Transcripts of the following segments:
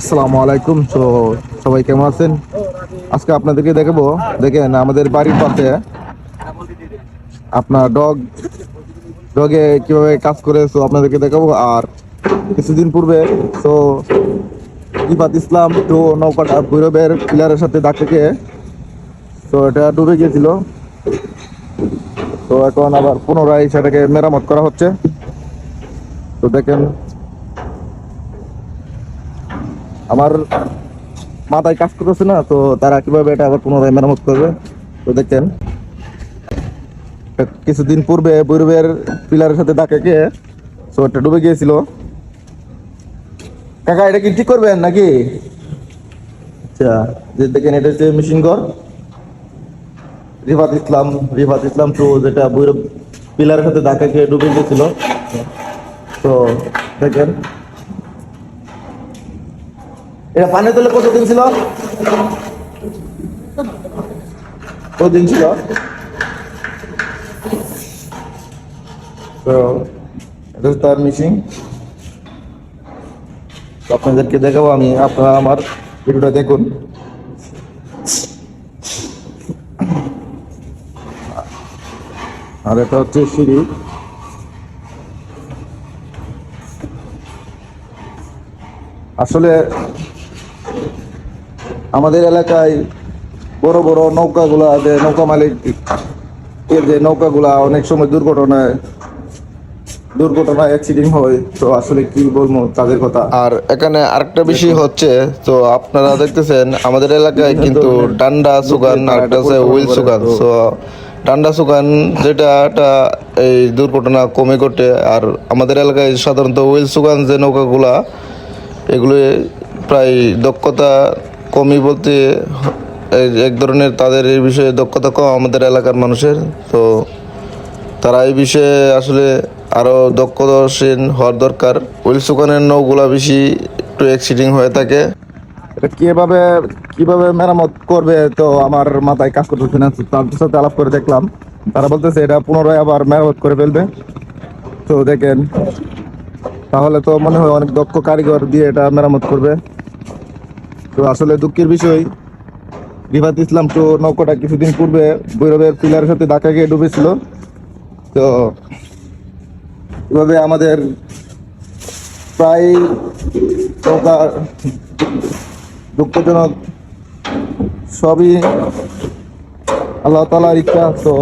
আসসালামু আলাইকুম। সবাই কেমন আছেন? আজকে আপনাদেরকে দেখাবো, দেখেন আমাদের বাড়ির পাশে আপনার ডগে কিভাবে কাজ করে, আপনাদেরকে দেখাবো। আর কিছুদিন পূর্বে তো ইফাত ইসলাম তো নৌকাটা ভৈরবের পিলারের সাথে ধাক্কা খেয়ে এটা ডুবে গিয়েছিল। তো এখন আবার পুনরায় সেটাকে মেরামত করা হচ্ছে। তো দেখেন আমার মাথায় কাজ করতেছে না, তো তারা কিভাবে এটা আবার পুনরায় মেরামত করবে। তো দেখেন কিছুদিন পূর্বে ভৈরবের পিলারের সাথে ধাক্কা খেয়ে এটা ডুবে গিয়েছিল। কাকা, এটা কি ঠিক করবেন নাকি? আচ্ছা, যে দেখেন এটা হচ্ছে মেশিন ঘর রিফাত ইসলাম তো, যেটা ভৈরব পিলারের সাথে ধাক্কা খেয়ে ডুবে গিয়েছিল। তো দেখেন এটা পানি তোলে কতদিন ছিল, কতদিন ছিল। তো এটা হচ্ছে তার মেশিন। আপনাদেরকে দেখাবো আমি, আপনারা আমার ভিডিওটা দেখুন। আর এটা হচ্ছে সিঁড়ি। আসলে আমাদের এলাকায় বড় বড় নৌকাগুলা, যে নৌকা মালিক যে নৌকাগুলা অনেক সময় দুর্ঘটনায় অ্যাক্সিডেন্ট হয়। তো আসলে কি বলবো তাদের কথা। আর এখানে আরেকটা বিষয় হচ্ছে, তো আপনারা দেখতেছেন আমাদের এলাকায় কিন্তু ডান্ডা সুগান আরেকটা আছে হুইল সুগান। তো ডান্ডা সুগান যেটা এই দুর্ঘটনা কমে ঘটে, আর আমাদের এলাকায় সাধারণত হুইল সুগান যে নৌকাগুলা, এগুলো প্রায় দক্ষতা কমই বলতে এক ধরনের তাদের এই বিষয়ে দক্ষতা কম আমাদের এলাকার মানুষের। তো তারা এই বিষয়ে আসলে আরও দক্ষতাশীল হওয়ার দরকার। হুইল সুগানের নৌগুলা বেশি একটু অ্যাক্সিডেন্ট হয়ে থাকে। এটা কিভাবে মেরামত করবে, তো আমার মাথায় কাজ করতেছে না। তাদের সাথে আলাপ করে দেখলাম, তারা বলতেছে এটা পুনরায় আবার মেরামত করে ফেলবে। তো দেখেন, তাহলে তো মনে হয় অনেক দক্ষ কারিগর দিয়ে এটা মেরামত করবে। তো আসলে দুঃখের বিষয়, রিফাত ইসলাম তো নৌকাটা কিছুদিন পূর্বে ভৈরবের পিলারের সাথে ধাক্কা খেয়ে ডুবেছিল। তো এভাবে আমাদের প্রায় নৌকা দুঃখজনক, সবই আল্লাহ তাআলার ইচ্ছা। তো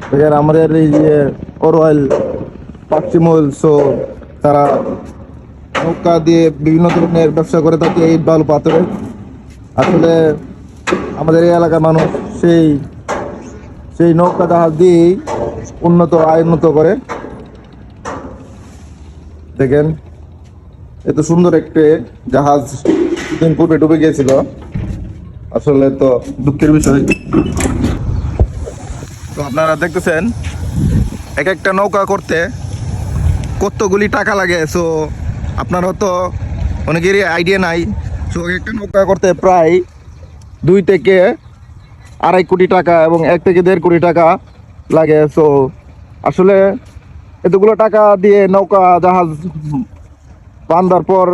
দেখেন আমাদের এই যে অরওয়াইল পাকচিমল, তারা নৌকা দিয়ে বিভিন্ন ধরনের ব্যবসা করে থাকে, ইট বালু পাথরে। আসলে আমাদের এই এলাকার মানুষ সেই নৌকা জাহাজ দিয়েই উন্নত করে। দেখেন এত সুন্দর একটি জাহাজ দিন পূর্বে ডুবে গিয়েছিল। আসলে তো দুঃখের বিষয়। তো আপনারা দেখতেছেন এক একটা নৌকা করতে কতগুলি টাকা লাগে। আপনার হয়তো অনেকেরই আইডিয়া নাই। একটা নৌকা করতে প্রায় 2 থেকে 2.5 কোটি টাকা এবং 1 থেকে 1.5 কোটি টাকা লাগে। আসলে এতগুলো টাকা দিয়ে নৌকা জাহাজ বান্ধার পর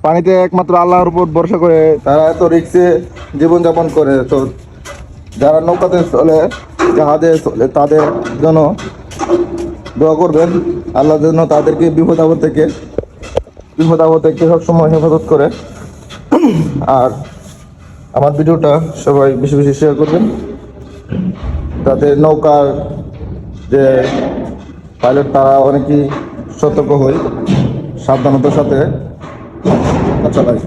পানিতে একমাত্র আল্লাহর উপর ভরসা করে তারা এত রিস্কে জীবনযাপন করে। তো যারা নৌকাতে চলে, জাহাজে চলে, তাদের জন্য দোয়া করবেন। আল্লাহ যেন তাদেরকে বিপদ আপদ থেকে সবসময় হেফাজত করে। আর আমার ভিডিওটা সবাই বেশি বেশি শেয়ার করবেন, যাতে নৌকার যে পাইলট তারা অনেকেই সতর্ক হয়, সাবধানতার সাথে চালায়।